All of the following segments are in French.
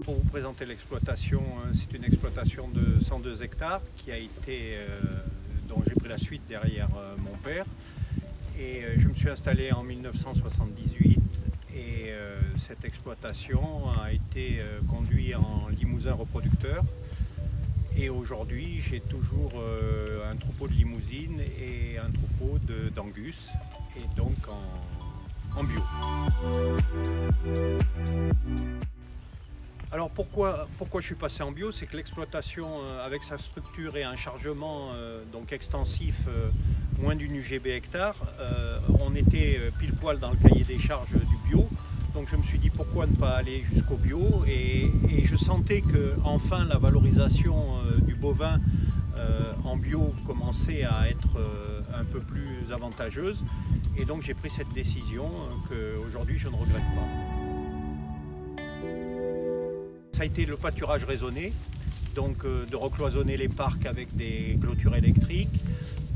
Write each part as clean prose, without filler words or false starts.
Pour vous présenter l'exploitation, c'est une exploitation de 102 hectares dont j'ai pris la suite derrière mon père. Et je me suis installé en 1978 et cette exploitation a été conduite en Limousin reproducteur. Et aujourd'hui, j'ai toujours un troupeau de limousines et un troupeau d'angus, et donc en bio. Alors pourquoi je suis passé en bio? C'est que l'exploitation, avec sa structure et un chargement donc extensif, moins d'une UGB hectare, on était pile poil dans le cahier des charges du bio. Donc je me suis dit pourquoi ne pas aller jusqu'au bio, et je sentais que enfin la valorisation du bovin en bio commençait à être un peu plus avantageuse, et donc j'ai pris cette décision qu'aujourd'hui je ne regrette pas. Ça a été le pâturage raisonné, donc de recloisonner les parcs avec des clôtures électriques,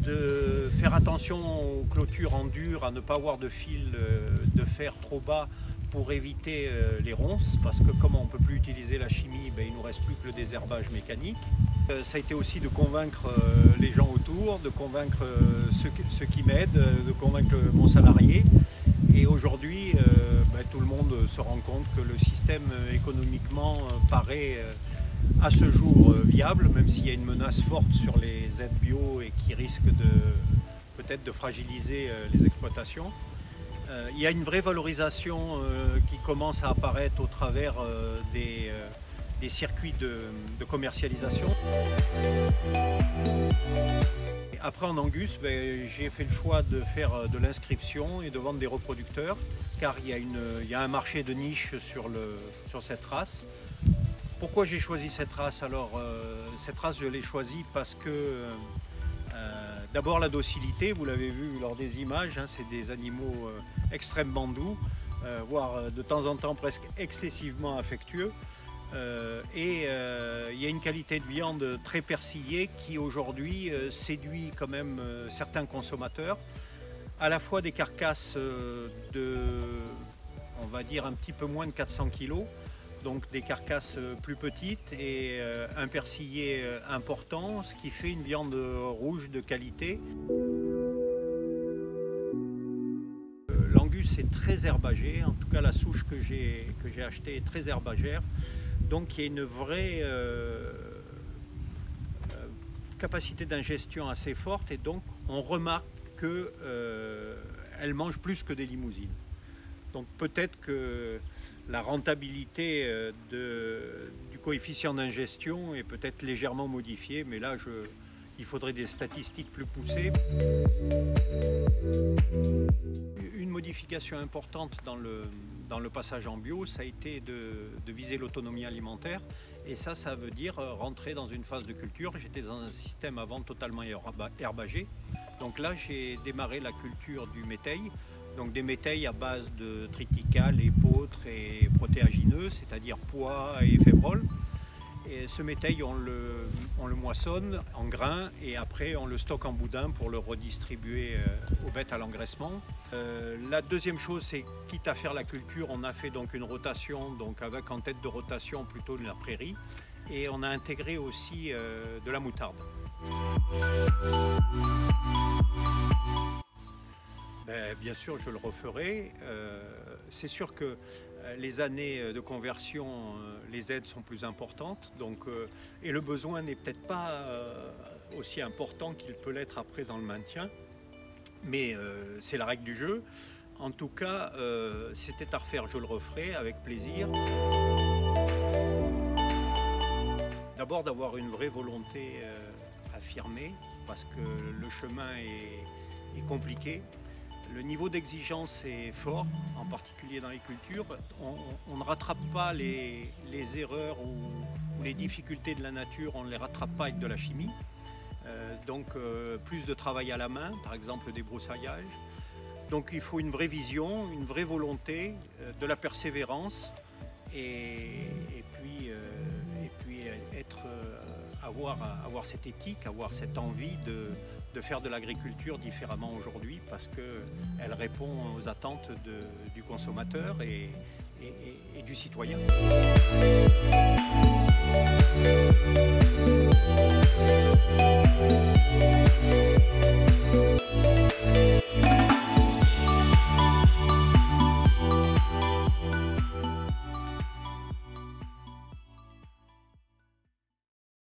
de faire attention aux clôtures en dur, à ne pas avoir de fil de fer trop bas pour éviter les ronces, parce que comme on ne peut plus utiliser la chimie, il ne nous reste plus que le désherbage mécanique. Ça a été aussi de convaincre les gens autour, de convaincre ceux qui m'aident, de convaincre mon salarié. Et aujourd'hui, tout le monde se rend compte que le système économiquement paraît à ce jour viable, même s'il y a une menace forte sur les aides bio et qui risque peut-être de fragiliser les exploitations. Il y a une vraie valorisation qui commence à apparaître au travers des circuits de commercialisation. Après en Angus, j'ai fait le choix de faire de l'inscription et de vendre des reproducteurs, car il y a un marché de niche sur cette race. Pourquoi j'ai choisi cette race? Alors cette race, je l'ai choisie parce que d'abord la docilité, vous l'avez vu lors des images, c'est des animaux extrêmement doux, voire de temps en temps presque excessivement affectueux. Il y a une qualité de viande très persillée qui aujourd'hui séduit quand même certains consommateurs, à la fois des carcasses on va dire un petit peu moins de 400 kg, donc des carcasses plus petites et un persillé important, ce qui fait une viande rouge de qualité. L'angus est très herbagé, en tout cas la souche que j'ai achetée est très herbagère. Donc il y a une vraie capacité d'ingestion assez forte, et donc on remarque qu'elle mange plus que des limousines. Donc peut-être que la rentabilité du coefficient d'ingestion est peut-être légèrement modifiée, mais là il faudrait des statistiques plus poussées. Une modification importante dans le passage en bio, ça a été de viser l'autonomie alimentaire, et ça veut dire rentrer dans une phase de culture. J'étais dans un système avant totalement herbagé, donc là j'ai démarré la culture du métail, donc des métails à base de triticale, épeautre et protéagineux, c'est-à-dire pois et févrole. Et ce métail, on le moissonne en grains, et après on le stocke en boudin pour le redistribuer aux bêtes à l'engraissement. La deuxième chose, c'est quitte à faire la culture, on a fait donc une rotation, donc avec en tête de rotation plutôt de la prairie, et on a intégré aussi de la moutarde. Bien sûr, je le referai. C'est sûr que les années de conversion, les aides sont plus importantes, et le besoin n'est peut-être pas aussi important qu'il peut l'être après dans le maintien, mais c'est la règle du jeu. En tout cas, c'était à refaire, je le referai avec plaisir. D'abord d'avoir une vraie volonté affirmée, parce que le chemin est compliqué. Le niveau d'exigence est fort, en particulier dans les cultures. On ne rattrape pas les erreurs ou les difficultés de la nature, on ne les rattrape pas avec de la chimie. Plus de travail à la main, par exemple des brousaillages. Donc il faut une vraie vision, une vraie volonté, de la persévérance, et puis avoir cette éthique, avoir cette envie de faire de l'agriculture différemment aujourd'hui, parce qu'elle répond aux attentes du consommateur et du citoyen.